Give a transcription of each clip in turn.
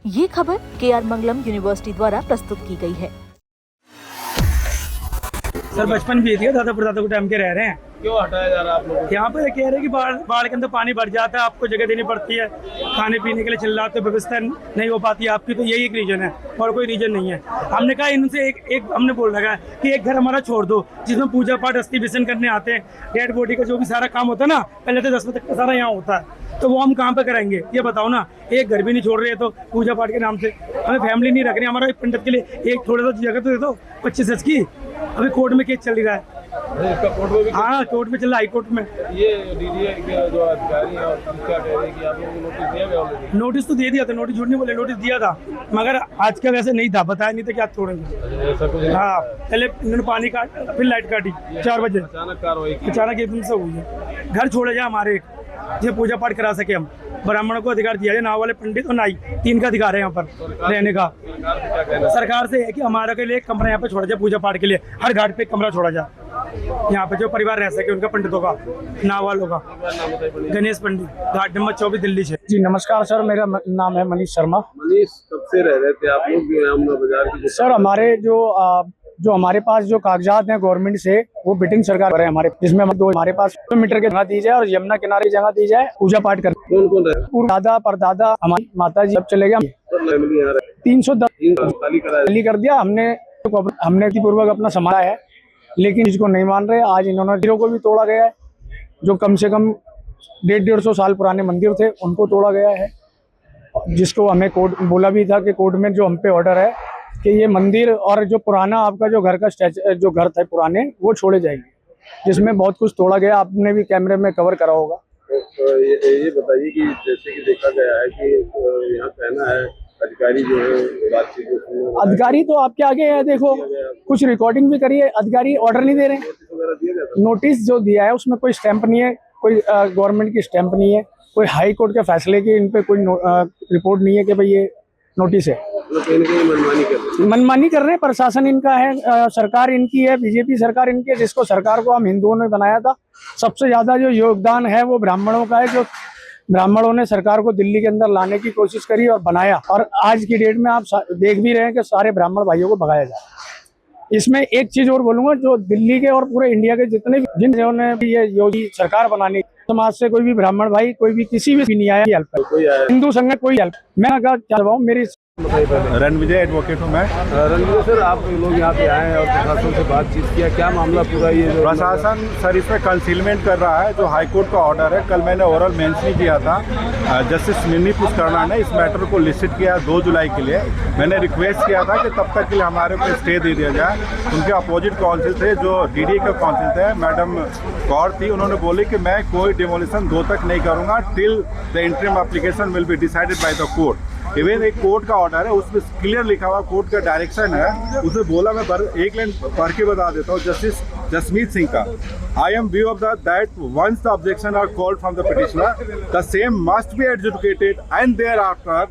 ये खबर KR मंगलम university द्वारा प्रस्तुत की गई है। सर बचपन भी थी, दादा परदादा को टाइम के रह रहे हैं। क्यों हटाया जा रहा है आप लोगों को? यहाँ पे कह रहे हैं कि बाढ़ के अंदर पानी भर जाता है, आपको जगह देनी पड़ती है, खाने पीने के लिए चिल्लाते, व्यवस्था नहीं हो पाती है आपकी, तो यही एक रीजन है और कोई रीजन नहीं है। हमने कहा इनसे एक हमने बोल रखा है कि एक घर हमारा छोड़ दो जिसमें पूजा पाठ अस्थि विसर्जन करने आते हैं, डेड बॉडी का जो भी सारा काम होता है ना, पहले तो 10 बजे तक का सारा यहाँ होता है, तो वो हम कहाँ पे कराएंगे ये बताओ ना। एक घर भी नहीं छोड़ रहे तो पूजा पाठ के नाम से हमें फैमिली नहीं रख रही। हमारा एक पंडित के लिए एक थोड़ा सा जगह तो दे दो 25 गज की। अभी कोर्ट में केस चल रहा है। इसका कोर्ट में भी हाँ कोर्ट में चल रहा है, हाई कोर्ट में। ये डीडीए के जो अधिकारी हैं और क्या कह रहे हैं कि आप लोगों को नोटिस दिया गया ऑलरेडी? नोटिस तो दे दिया था, नोटिस झूठ नहीं बोले, नोटिस दिया था, मगर आज का वैसे नहीं था, बताया नहीं था क्या तोड़ेंगे। ऐसा कुछ हाँ पहले इन्होंने पानी काट, फिर लाइट काटी 4 बजे, अचानक कार्रवाई की। अचानक एकदम से हुई है। घर छोड़े जाए हमारे, जो पूजा पाठ करा सके हम। ब्राह्मणों को अधिकार दिया है, नाव वाले पंडित और नाई 3 का अधिकार है यहाँ पर रहने का। सरकार से क्या कहना है? सरकार से है कि हमारे के लिए एक कमरा यहाँ पे छोड़ा जाए, पूजा पाठ के लिए हर घाट पे एक कमरा छोड़ा जाए, यहाँ पे जो परिवार रह सके उनका, पंडितों का, नाव वालों का। नाम बताइए पंडित। गणेश पंडित, घाट नंबर 24 दिल्ली से। जी नमस्कार सर, मेरा नाम है मनीष शर्मा। मनीष, कब से रह रहे थे आप लोग यमुना बाजार की? सर हमारे जो हमारे पास जो कागजात हैं गवर्नमेंट से, वो बिटिंग सरकार कर रहे हैं हमारे, जिसमें हमारे पास किलोमीटर की जगह दी जाए और यमुना किनारे जगह दी जाए, पूजा पाठ कर। कौन कौन रहे? दादा परदादा हमारी माता जी सब चले गए। 310 खाली कर दिया हमने पूर्वक अपना संभाला है, लेकिन इसको नहीं मान रहे। आज इन्होंने मंदिरों को भी तोड़ा गया है, जो कम से कम 150-150 साल पुराने मंदिर थे उनको तोड़ा गया है, जिसको हमें कोर्ट बोला भी था कि कोर्ट में जो हम पे ऑर्डर है कि ये मंदिर और जो पुराना आपका जो घर का जो घर था पुराने, वो छोड़े जाएंगे, जिसमें बहुत कुछ तोड़ा गया। आपने भी कैमरे में कवर करा होगा। तो ये बताइए कि जैसे कि देखा गया है कि यहाँ कहना है अधिकारी जो है बातचीत, अधिकारी तो आपके आगे है, देखो कुछ रिकॉर्डिंग भी करिए, अधिकारी ऑर्डर नहीं दे रहे हैं। नोटिस जो दिया है उसमें कोई स्टैंप नहीं है, कोई गवर्नमेंट की स्टैंप नहीं है, कोई हाई कोर्ट के फैसले की इन पे कोई रिपोर्ट नहीं है कि भाई ये नोटिस है। मनमानी कर रहे हैं, प्रशासन इनका है, सरकार इनकी है, बीजेपी सरकार इनकी है, जिसको सरकार को हम हिंदुओं ने बनाया था। सबसे ज्यादा जो योगदान है वो ब्राह्मणों का है, जो ब्राह्मणों ने सरकार को दिल्ली के अंदर लाने की कोशिश करी और बनाया, और आज की डेट में आप देख भी रहे हैं कि सारे ब्राह्मण भाइयों को भगाया जाए। इसमें एक चीज और बोलूंगा, जो दिल्ली के और पूरे इंडिया के जितने भी जिन्होंने भी ये योगी सरकार बनानी, समाज से कोई भी ब्राह्मण भाई कोई भी किसी भी नहीं आया हेल्प, हिंदू संघ कोई हेल्प। मैं क्या मेरी रणविजय एडवोकेट हूँ मैं। रणविजय सर, आप लोग यहाँ पे आए हैं और प्रशासन से बातचीत किया, क्या मामला पूरा ये? प्रशासन सर इसमें कंसीलमेंट कर रहा है, जो हाईकोर्ट का ऑर्डर है। कल मैंने ओरल मेंशन किया था, जस्टिस मिनी पुष्करणा ने इस मैटर को लिस्टेड किया 2 जुलाई के लिए। मैंने रिक्वेस्ट किया था कि तब तक के लिए हमारे को स्टे दे दिया जाए। उनके अपोजिट काउंसिल थे, जो डीडी के काउंसिल थे, मैडम कौर थी, उन्होंने बोली कि मैं कोई डिमोलिशन 2 तक नहीं करूँगा till the interim application will be decided by the court. Even एक कोर्ट का ऑर्डर है, उसमें क्लियर लिखा हुआ कोर्ट का डायरेक्शन है, उसने बोला, मैं एक लाइन पढ़ के बता देता हूँ, जस्टिस जसमीत सिंह का। I am view of that once the objection are called from the petitioner, the same must be adjudicated and thereafter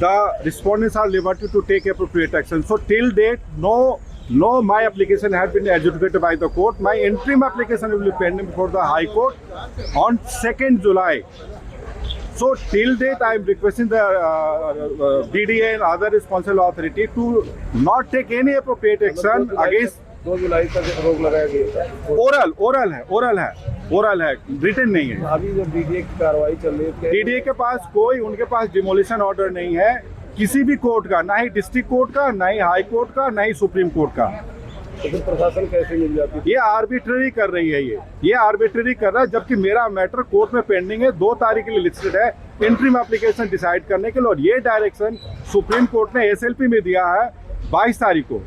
the respondents are liberty to take appropriate action. So till date no my application has been adjudicated by the court. My interim application will be pending before the High Court on 2nd July. So till date, I am requesting the DDA and other responsible authority to not take any appropriate action against. 2 जुलाई तक रोक लगाया गया था। Oral है, written नहीं है। अभी जो डीडीए की कार्रवाई चल रही है, डीडीए के पास उनके पास डिमोलिशन ऑर्डर नहीं है किसी भी कोर्ट का, ना ही डिस्ट्रिक्ट कोर्ट का, ना ही हाई कोर्ट का, ना ही सुप्रीम कोर्ट का। तो फिर प्रशासन कैसे मिल जाती है? ये आर्बिट्ररी कर रही है, ये आर्बिट्ररी कर रहा है, जबकि मेरा मैटर कोर्ट में पेंडिंग है, 2 तारीख के लिए लिस्टेड है इंटरिम एप्लीकेशन डिसाइड करने के लिए। और ये डायरेक्शन सुप्रीम कोर्ट ने एसएलपी में दिया है 22 तारीख को।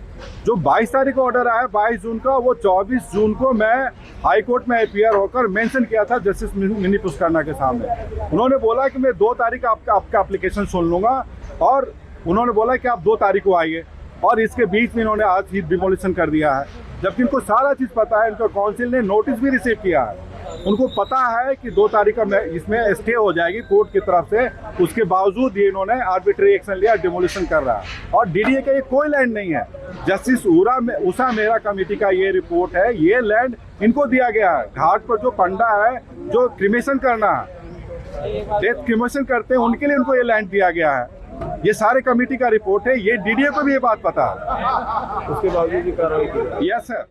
जो 22 तारीख को ऑर्डर आया 22 जून का, वो 24 जून को मैं हाई कोर्ट में अपीयर होकर मेंशन किया था जस्टिस मिनी पुष्करणा के सामने। उन्होंने बोला कि मैं 2 तारीख आपका एप्लीकेशन सुन लूंगा, और उन्होंने बोला कि आप 2 तारीख को आइए, और इसके बीच में इन्होंने आज ही डिमोलिशन कर दिया है, जबकि इनको सारा चीज़ पता है। इनका काउंसिल ने नोटिस भी रिसीव किया है, उनको पता है कि 2 तारीख का इसमें स्टे हो जाएगी कोर्ट की तरफ से। उसके बावजूद ये इन्होंने आर्बिट्री एक्शन लिया, डिमोलिशन कर रहा है। और डीडीए का ये कोई लैंड नहीं है, जस्टिस उषा मेहरा कमेटी का ये रिपोर्ट है, ये लैंड इनको दिया गया है। घाट पर जो पंडा है, जो क्रिमेशन करना है, डेथ क्रिमेशन करते हैं, उनके लिए इनको ये लैंड दिया गया है। ये सारे कमेटी का रिपोर्ट है, ये डीडीए को भी ये बात पता है। उसके बावजूद भी कार्रवाई की। Yes sir.